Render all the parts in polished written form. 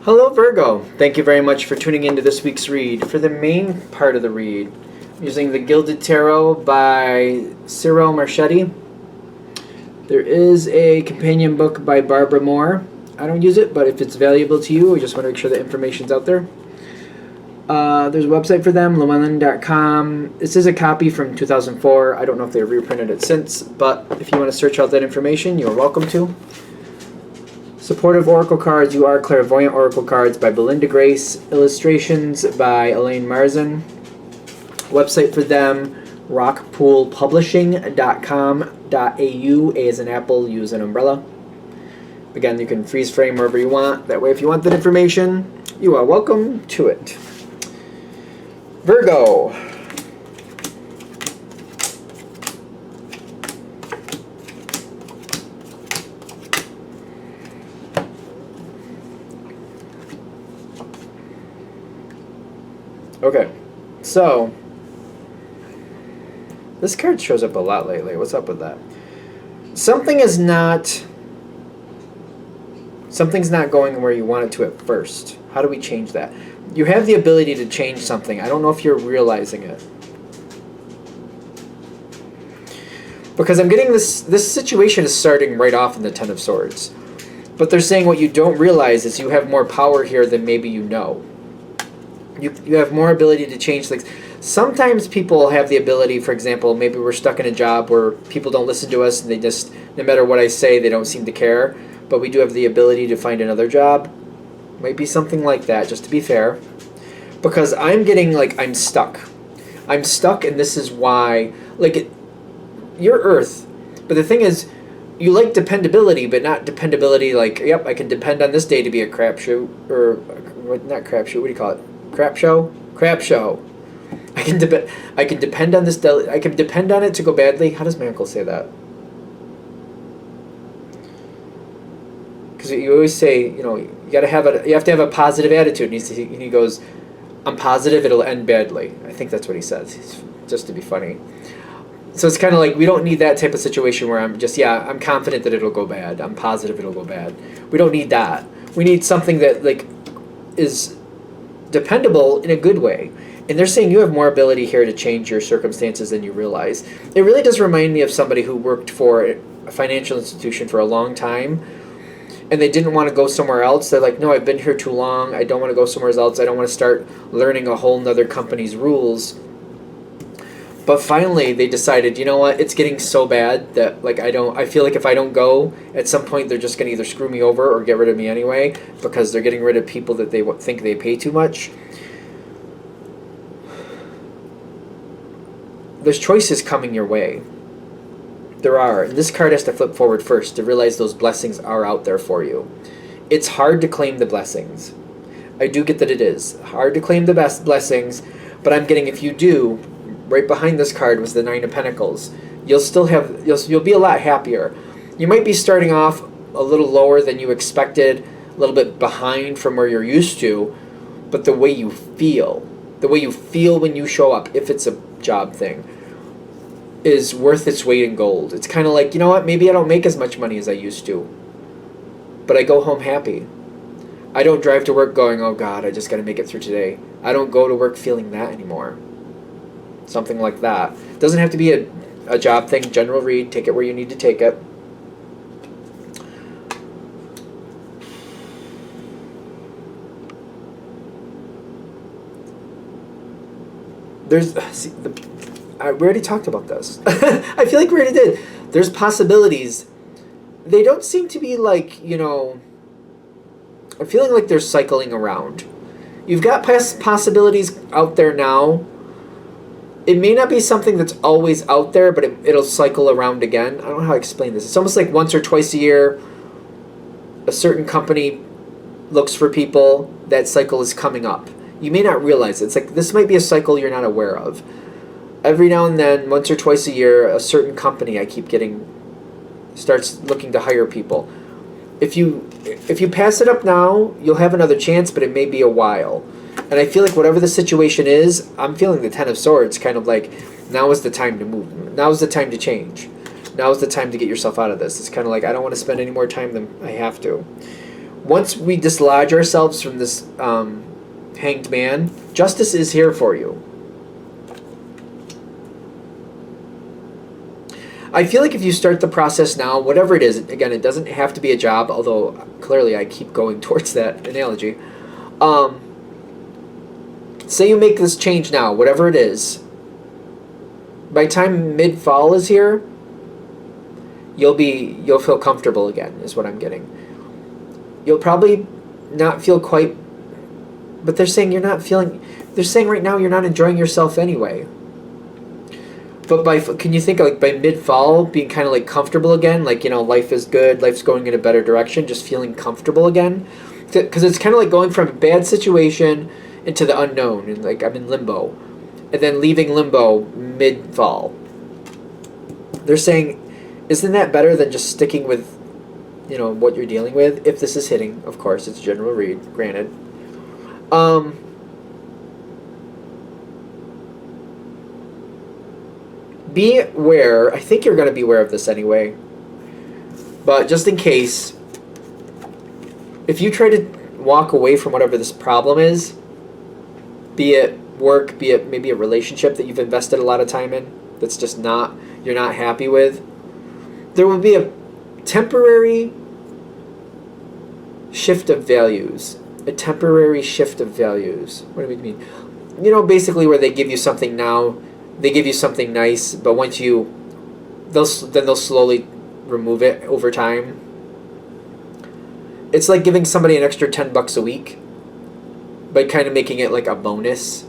Hello, Virgo. Thank you very much for tuning into this week's read. For the main part of the read, I'm using the Gilded Tarot by Cyril Marchetti. There is a companion book by Barbara Moore. I don't use it, but if it's valuable to you, I just want to make sure the information's out there. There's a website for them, llewellyn.com. This is a copy from 2004. I don't know if they've reprinted it since, but if you want to search out that information, you're welcome to. Supportive Oracle Cards, You Are Clairvoyant Oracle Cards by Belinda Grace. Illustrations by Elaine Marzin. Website for them, rockpoolpublishing.com.au. A as an apple, U as an umbrella. Again, you can freeze frame wherever you want. That way, if you want that information, you are welcome to it. Virgo. Okay, so this card shows up a lot lately. What's up with that? Something's not going where you want it to at first. How do we change that? You have the ability to change something. I don't know if you're realizing it. Because I'm getting this situation is starting right off in the Ten of Swords. But they're saying what you don't realize is you have more power here than maybe you know. You have more ability to change things. Sometimes people have the ability, for example, maybe we're stuck in a job where people don't listen to us and they just, no matter what I say, they don't seem to care. But we do have the ability to find another job. Might be something like that, just to be fair. Because I'm getting, like, I'm stuck. I'm stuck, and this is why, like, you're Earth. But the thing is, you like dependability, but not dependability like, yep, I can depend on this day to be a crapshoot, or, not crapshoot, what do you call it? Crap show? Crap show. I can depend on this. I can depend on it to go badly. How does my uncle say that? Because you always say, you have to have a positive attitude. And he goes, I'm positive it'll end badly. I think that's what he says, just to be funny. So it's kind of like we don't need that type of situation where I'm confident that it'll go bad. I'm positive it'll go bad. We don't need that. We need something that is dependable in a good way. And they're saying you have more ability here to change your circumstances than you realize. It really does remind me of somebody who worked for a financial institution for a long time, and they didn't want to go somewhere else. They're like, no, I've been here too long. I don't want to go somewhere else. I don't want to start learning a whole nother company's rules. But finally, they decided, you know what? It's getting so bad that I feel like if I don't go, at some point they're just going to either screw me over or get rid of me anyway, because they're getting rid of people that they think they pay too much. There's choices coming your way. There are. And this card has to flip forward first to realize those blessings are out there for you. It's hard to claim the blessings. I do get that it is hard to claim the best blessings, but I'm getting if you do. Right behind this card was the Nine of Pentacles. You'll be a lot happier. You might be starting off a little lower than you expected, a little bit behind from where you're used to, but the way you feel when you show up, if it's a job thing, is worth its weight in gold. It's kind of like, you know what, maybe I don't make as much money as I used to, but I go home happy. I don't drive to work going, oh God, I just got to make it through today. I don't go to work feeling that anymore. Something like that. Doesn't have to be a job thing. General read. Take it where you need to take it. We already talked about this. I feel like we already did. There's possibilities. They don't seem to be like, I'm feeling like they're cycling around. You've got possibilities out there now. It may not be something that's always out there, but it'll cycle around again. I don't know how to explain this. It's almost like once or twice a year, a certain company looks for people. That cycle is coming up. You may not realize it. It's like this might be a cycle you're not aware of. Every now and then, once or twice a year, a certain company I keep getting starts looking to hire people. If you pass it up now, you'll have another chance, but it may be a while. And I feel like whatever the situation is, I'm feeling the Ten of Swords kind of like, now is the time to move. Now is the time to change. Now is the time to get yourself out of this. It's kind of like, I don't want to spend any more time than I have to. once we dislodge ourselves from this hanged man, justice is here for you. I feel like if you start the process now, whatever it is, again, it doesn't have to be a job, although clearly I keep going towards that analogy. Say you make this change now, whatever it is. By the time mid-fall is here, you'll feel comfortable again, is what I'm getting. You'll probably not feel quite, but they're saying they're saying right now you're not enjoying yourself anyway. But can you think like by mid-fall being kind of like comfortable again, like, life is good, life's going in a better direction, just feeling comfortable again? Because it's kind of like going from a bad situation into the unknown, and like I'm in limbo, and then leaving limbo mid-fall. They're saying, isn't that better than just sticking with, what you're dealing with? If this is hitting, of course, it's a general read, granted. Be aware, I think you're going to be aware of this anyway, but just in case, if you try to walk away from whatever this problem is, be it work, be it maybe a relationship that you've invested a lot of time in, that's just you're not happy with, there will be a temporary shift of values. A temporary shift of values. What do we mean? Basically where they give you something now, they give you something nice, but once they'll slowly remove it over time. It's like giving somebody an extra $10 a week, by kind of making it like a bonus.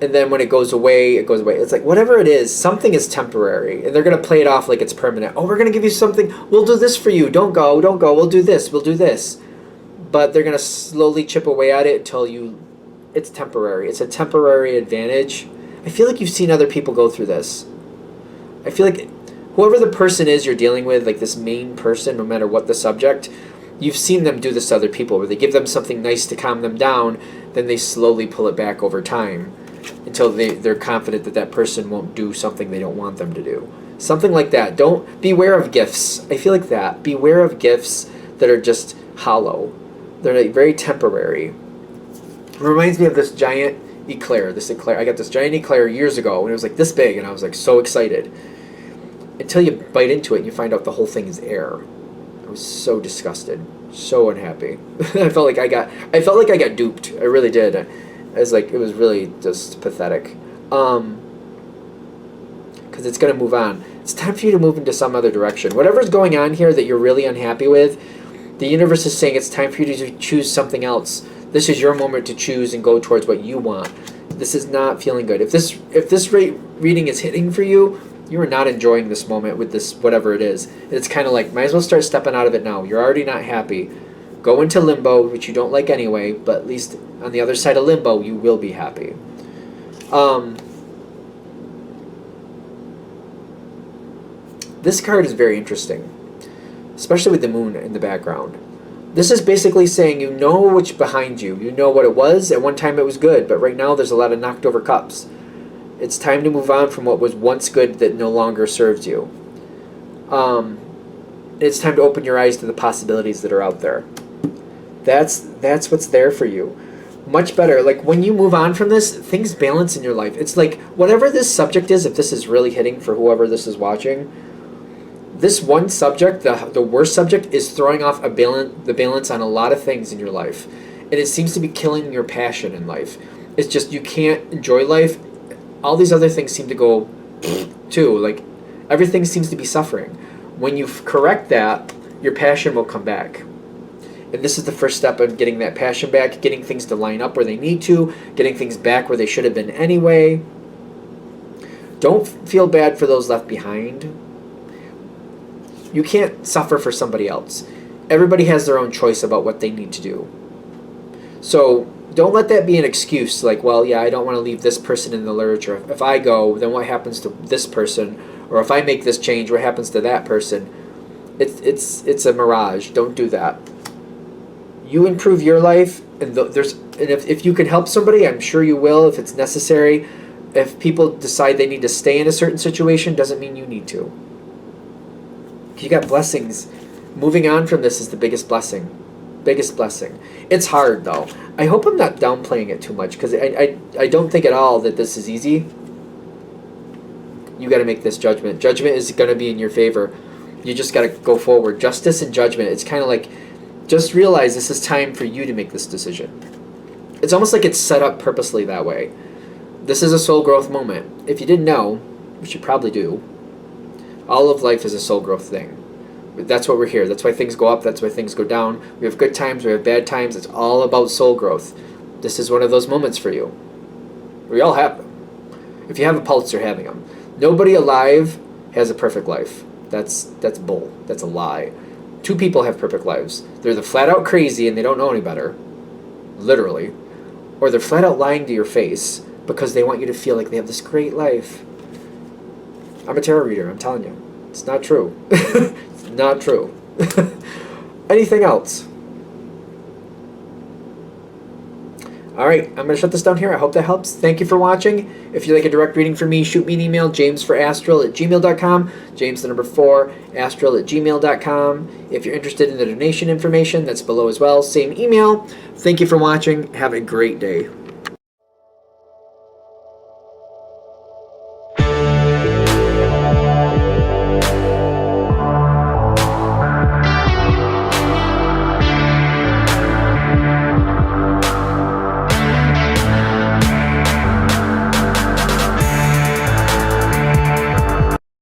And then when it goes away, it goes away. It's like whatever it is, something is temporary, and they're gonna play it off like it's permanent. Oh, we're gonna give you something. We'll do this for you. Don't go. We'll do this. We'll do this. But they're gonna slowly chip away at it until it's temporary. It's a temporary advantage. I feel like you've seen other people go through this. I feel like whoever the person is you're dealing with, like this main person, no matter what the subject, you've seen them do this to other people, where they give them something nice to calm them down, then they slowly pull it back over time until they're confident that person won't do something they don't want them to do. Something like that. Don't beware of gifts. I feel like that. Beware of gifts that are just hollow. They're like very temporary. It reminds me of this giant eclair. I got this giant eclair years ago when it was like this big, and I was like so excited. Until you bite into it and you find out the whole thing is air. I was so disgusted, so unhappy. I felt like I got duped. I really did. It was really just pathetic. Because it's gonna move on. It's time for you to move into some other direction. Whatever's going on here that you're really unhappy with, the universe is saying it's time for you to choose something else. This is your moment to choose and go towards what you want. This is not feeling good. If this reading is hitting for you, you are not enjoying this moment with this, whatever it is. It's kind of like, might as well start stepping out of it now. You're already not happy. Go into limbo, which you don't like anyway, but at least on the other side of limbo, you will be happy. This card is very interesting, especially with the moon in the background. This is basically saying you know what's behind you. You know what it was. At one time it was good, but right now there's a lot of knocked over cups. It's time to move on from what was once good that no longer serves you. It's time to open your eyes to the possibilities that are out there. That's what's there for you. Much better. Like when you move on from this, things balance in your life. It's like whatever this subject is, if this is really hitting for whoever this is watching, this one subject, the worst subject, is throwing off the balance on a lot of things in your life. And it seems to be killing your passion in life. It's just you can't enjoy life. All these other things seem to go too. Like everything seems to be suffering. When you correct that, your passion will come back. And this is the first step of getting that passion back, getting things to line up where they need to, getting things back where they should have been anyway. Don't feel bad for those left behind. You can't suffer for somebody else. Everybody has their own choice about what they need to do. So don't let that be an excuse like, well, yeah, I don't want to leave this person in the lurch, or if I go, then what happens to this person? Or if I make this change, what happens to that person? It's a mirage. Don't do that. You improve your life, and if you can help somebody, I'm sure you will if it's necessary. If people decide they need to stay in a certain situation, doesn't mean you need to. You got blessings Moving on from this is the biggest blessing. Biggest blessing. It's hard, though. I hope I'm not downplaying it too much, because I don't think at all that this is easy. You got to make this judgment. Judgment is going to be in your favor. You just got to go forward. Justice and judgment. It's kind of like, just realize this is time for you to make this decision. It's almost like it's set up purposely that way. This is a soul growth moment. If you didn't know, which you probably do, all of life is a soul growth thing. That's what we're here. That's why things go up. That's why things go down. We have good times. We have bad times. It's all about soul growth. This is one of those moments for you. We all have them. If you have a pulse, you're having them. Nobody alive has a perfect life. That's bull. That's a lie. 2 people have perfect lives. They're the flat out crazy and they don't know any better. Literally. Or they're flat out lying to your face because they want you to feel like they have this great life. I'm a tarot reader. I'm telling you. It's not true. It's not true. Anything else? Alright, I'm going to shut this down here. I hope that helps. Thank you for watching. If you'd like a direct reading from me, shoot me an email, jamesforastral@gmail.com. James, the number 4, astral@gmail.com. If you're interested in the donation information, that's below as well. Same email. Thank you for watching. Have a great day.